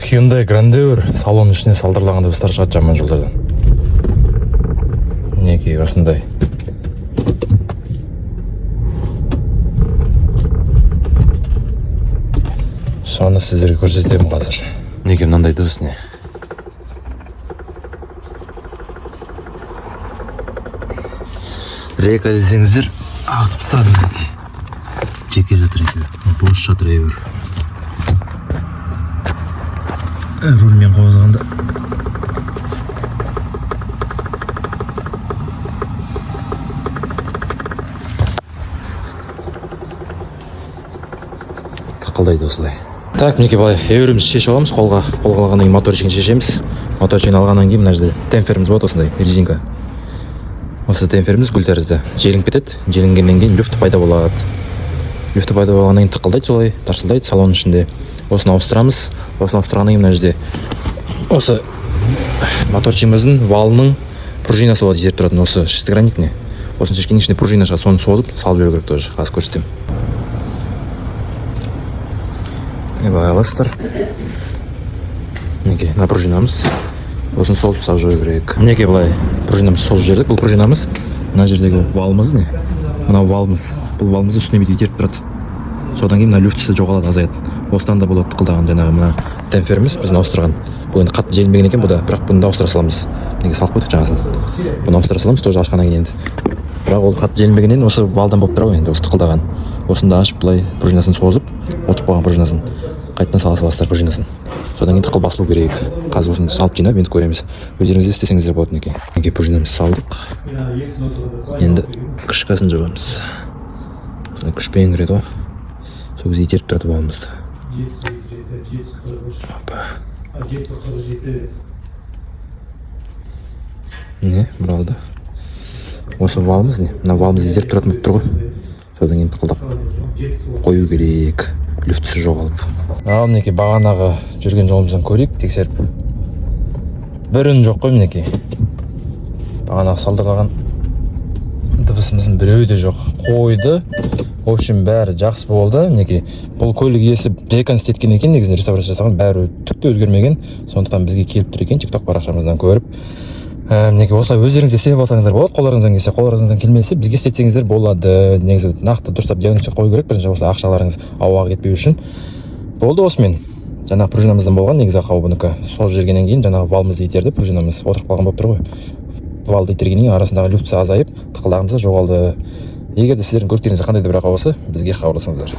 Hyundai Grandeur салон ішіне салдырлаған дыбыстар шығады жаман жолдардан. Мінекей осындай. Соны сіздерге көрсетемін қазір. Неге мынандай дыбыс не? Река десеңіздер, ағытып тастады мінекей. Жеке жатыр екеуі, бос жатыр әйбір. Рульмен қозғанда тақылдайды осылай. Так, мінекей былай әйбірімізді шешіп аламыз, қолға алғаннан кейін моторчигін шешеміз. Моторчигін алғаннан кейін мына жерде темперіміз болады осындай, резинка. Осы темперіміз гүл тәрізді желініп кетеді. Желінгеннен кейін люфт пайда болады. Люфт пайда болғаннан кейін тықылдайды солай, тарсылдайды салон ішінде. Осыны ауыстырамыз. Осыны ауыстырғаннан кейін мына жерде осы моторчигіміздің валының пружинасы болады, итеріп тұратын осы шестигранник. Осыны шешкеннен ішінде пружина шығады, соны созып салып жіберу керек тоже. Қазір көрсетемін. Былай аласыздар. Мінекей, мына пружинамыз. Осыны созып салып жіберу керек. Мінекей былай пружинамыз созып жібердік. Бұл пружинамыз мына жердегі валымыз не? Мынау валымыз. Бұл валымызды үстіне бүйтіп итеріп тұрады. Содан кейін мына люфтісі жоғалады, азаяды. Осыдан да болады тықылдаған жаңағы мына темперіміз біздің ауыстырған. Бұл енді қатты желінбеген екен, бұда, бірақ бұны да ауыстыра саламыз. Неге салып қойдық жаңасын. Бұны ауыстыра саламыз, тоже ашқаннан кейін енді. Бірақ ол қатты желінбегеннен осы валдан болып тұр ғой енді, осы тықылдаған. Осыны да ашып былай пружинасын созып, отырып қалған пружинасын қайтадан сала саласыздар пружинасын. Содан кейін тықыл басылу керек. Қазір осыны салып жинап енді көреміз. Өздеріңіз істесеңіздер болады неке. Неге пружинамызды салдық. Енді крышкасын жабамыз. Осындай күшпен кіреді ғой. Сол кезде итеріп тұрады валымызды. Не, бұралды. Осы валымыз не? Мына валымызды итеріп тұратын болып тұр ғой. Содан кейін тықылдап қою керек. Люфтісі жоғалып. Ал мінекей бағанағы жүрген жолымыздан көрейік, тексеріп. Бір үн жоқ қой мінекей. Бағанағы салдырлаған дыбысымыздың біреуі де жоқ. Қойды. В общем, бәрі жақсы болды. Мінекей бұл көлік иесі реконструкция еткен екен, негізінде реставрация жасаған, бәрі түкте өзгермеген. Сондықтан бізге келіп тұр екен, TikTok парақшамыздан көріп. Мінекей осылай өздеріңіз істеп алсаңыздар болады. Қолдарыңыздан келсе, қолдарыңыздан келмесе бізге істетсеңіздер болады. Негізі нақты дұрыстап диагноз қою керек. Бірінші осылай ақшаларыңыз ауаға кетпеу үшін. Болды осымен. Жаңағы пружинамыздан болған негізі ақау бұнікі. Сол жергеннен кейін жаңағы валымызды итерді, пружинамыз отырып қалған болып тұр ғой. Валды itергеннен кейін арасындағы люфтісі азайып, тықылдағымыз жоғалды. Егер де сіздердің көліктеріңізде қандай да бір ақау болса, бізге хабарласыңыздар.